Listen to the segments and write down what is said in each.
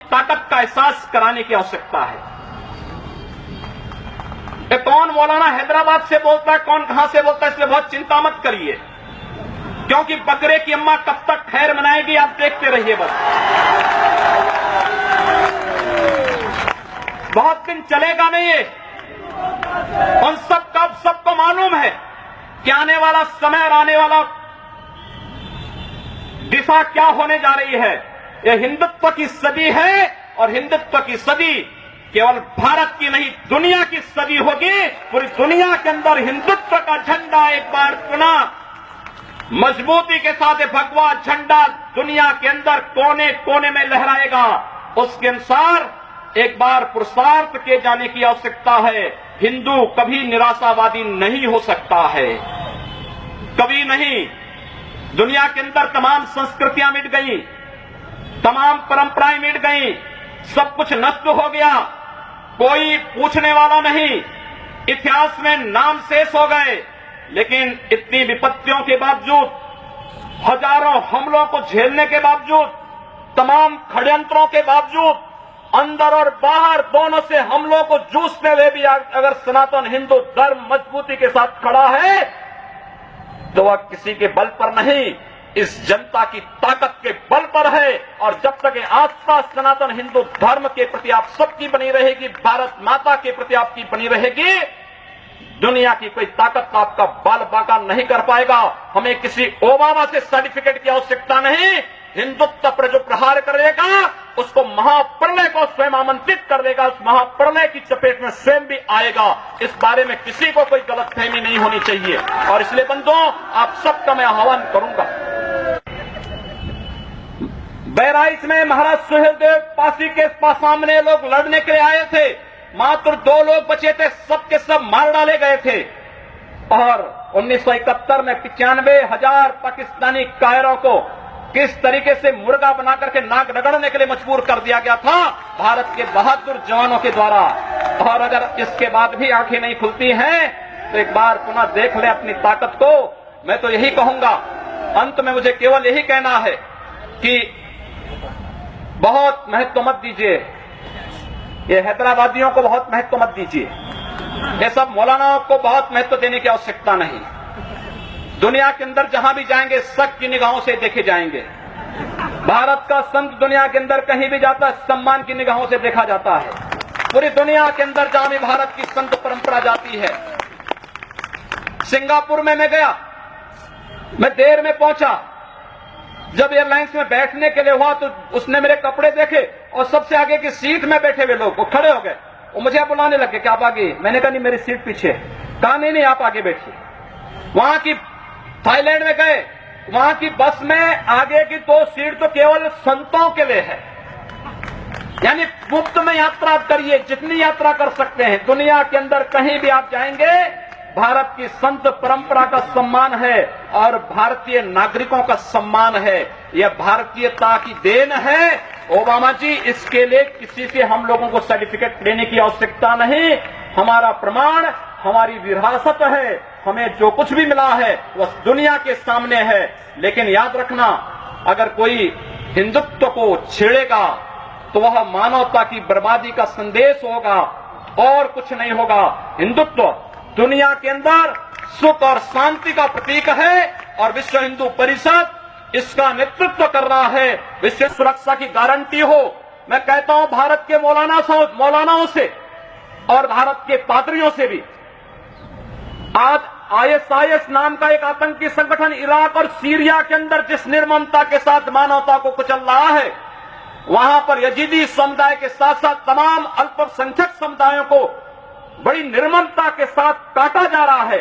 ताकत का एहसास कराने की आवश्यकता है। ये कौन मौलाना हैदराबाद से बोलता है, कौन कहां से बोलता है, इसलिए बहुत चिंता मत करिए, क्योंकि बकरे की अम्मा कब तक खैर मनाएगी आप देखते रहिए बस। बहुत दिन चलेगा नहीं ये। उन सबको मालूम है कि आने वाला समय और आने वाला दिशा क्या होने जा रही है। यह हिंदुत्व की सदी है और हिंदुत्व की सदी केवल भारत की नहीं दुनिया की सदी होगी। पूरी दुनिया के अंदर हिंदुत्व का झंडा एक बार पुनः मजबूती के साथ भगवा झंडा दुनिया के अंदर कोने कोने में लहराएगा। उसके अनुसार एक बार पुरुषार्थ किए जाने की आवश्यकता है। हिंदू कभी निराशावादी नहीं हो सकता है, कभी नहीं। दुनिया के अंदर तमाम संस्कृतियां मिट गई, तमाम परंपराएं मिट गई, सब कुछ नष्ट हो गया, कोई पूछने वाला नहीं, इतिहास में नाम शेष हो गए। लेकिन इतनी विपत्तियों के बावजूद, हजारों हमलों को झेलने के बावजूद, तमाम षड्यंत्रों के बावजूद, अंदर और बाहर दोनों से हमलों को जूझते हुए भी अगर सनातन हिंदू धर्म मजबूती के साथ खड़ा है तो वह किसी के बल पर नहीं, इस जनता की ताकत के बल पर है। और जब तक आस्था सनातन हिंदू धर्म के प्रति आप सबकी बनी रहेगी, भारत माता के प्रति आपकी बनी रहेगी, दुनिया की कोई ताकत आपका बाल बांका नहीं कर पाएगा। हमें किसी ओबामा से सर्टिफिकेट की आवश्यकता नहीं। हिंदुत्व पर जो प्रहार करेगा उसको महाप्रलय को स्वयं आमंत्रित कर देगा, उस महाप्रलय की चपेट में स्वयं भी आएगा। इस बारे में किसी को कोई गलतफहमी नहीं होनी चाहिए। और इसलिए बंधुओं, आप सबका मैं आह्वान करूंगा। बहराइच में महाराज सुहेलदेव पासी के सामने लोग लड़ने के लिए आए थे, मात्र 2 लोग बचे थे, सबके सब मार डाले गए थे। और 1971 में 95,000 पाकिस्तानी कायरों को किस तरीके से मुर्गा बना करके नाक रगड़ने के लिए मजबूर कर दिया गया था भारत के बहादुर जवानों के द्वारा। और अगर इसके बाद भी आंखें नहीं खुलती हैं तो एक बार पुनः देख ले अपनी ताकत को। मैं तो यही कहूंगा, अंत में मुझे केवल यही कहना है कि बहुत महत्व मत दीजिए, ये हैदराबादियों को बहुत महत्व मत दीजिए, ये सब मौलानाओं को बहुत महत्व देने की आवश्यकता नहीं। दुनिया के अंदर जहां भी जाएंगे शक की निगाहों से देखे जाएंगे। भारत का संत दुनिया के अंदर कहीं भी जाता है सम्मान की निगाहों से देखा जाता है। पूरी दुनिया के अंदर जहां भी भारत की संत परंपरा जाती है। सिंगापुर में मैं गया, मैं देर में पहुंचा, जब एयरलाइंस में बैठने के लिए हुआ तो उसने मेरे कपड़े देखे और सबसे आगे की सीट में बैठे हुए लोग वो खड़े हो गए, वो मुझे बुलाने लगे कि आप आगे। मैंने कहा नहीं, मेरी सीट पीछे। कहा नहीं आप आगे बैठिए। वहां की थाईलैंड में गए, वहां की बस में आगे की 2 सीट तो केवल संतों के लिए है, यानी मुफ्त में यात्रा आप करिए, जितनी यात्रा कर सकते हैं। दुनिया के अंदर कहीं भी आप जाएंगे भारत की संत परंपरा का सम्मान है और भारतीय नागरिकों का सम्मान है। यह भारतीयता की देन है। ओबामा जी, इसके लिए किसी से हम लोगों को सर्टिफिकेट लेने की आवश्यकता नहीं। हमारा प्रमाण हमारी विरासत है, हमें जो कुछ भी मिला है वह दुनिया के सामने है। लेकिन याद रखना, अगर कोई हिंदुत्व को छेड़ेगा तो वह मानवता की बर्बादी का संदेश होगा और कुछ नहीं होगा। हिंदुत्व दुनिया के अंदर सुख और शांति का प्रतीक है और विश्व हिंदू परिषद इसका नेतृत्व कर रहा है। विश्व सुरक्षा की गारंटी हो। मैं कहता हूं भारत के मौलानाओं से और भारत के पादरियों से भी, आज ISIS नाम का एक आतंकी संगठन इराक और सीरिया के अंदर जिस निर्ममता के साथ मानवता को कुचल रहा है, वहां पर यजीदी समुदाय के साथ साथ तमाम अल्पसंख्यक समुदायों को बड़ी निर्ममता के साथ काटा जा रहा है।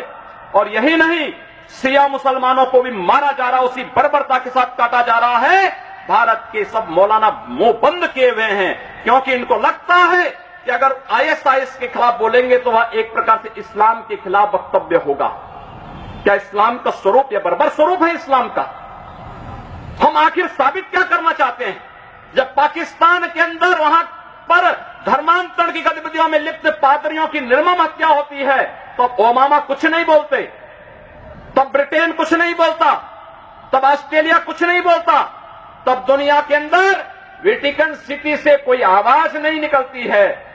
और यही नहीं, शिया मुसलमानों को भी मारा जा रहा है, उसी बर्बरता के साथ काटा जा रहा है। भारत के सब मौलाना मुंह बंद किए हुए हैं, क्योंकि इनको लगता है कि अगर ISIS के खिलाफ बोलेंगे तो वह एक प्रकार से इस्लाम के खिलाफ वक्तव्य होगा। क्या इस्लाम का स्वरूप या बर्बर स्वरूप है इस्लाम का? हम आखिर साबित क्या करना चाहते हैं? जब पाकिस्तान के अंदर वहां पर धर्मांतरण की गतिविधियों में लिप्त पादरियों की निर्मम हत्या होती है, तो ओबामा कुछ नहीं बोलते, तब ब्रिटेन कुछ नहीं बोलता, तब ऑस्ट्रेलिया कुछ नहीं बोलता, तब दुनिया के अंदर वेटिकन सिटी से कोई आवाज नहीं निकलती है।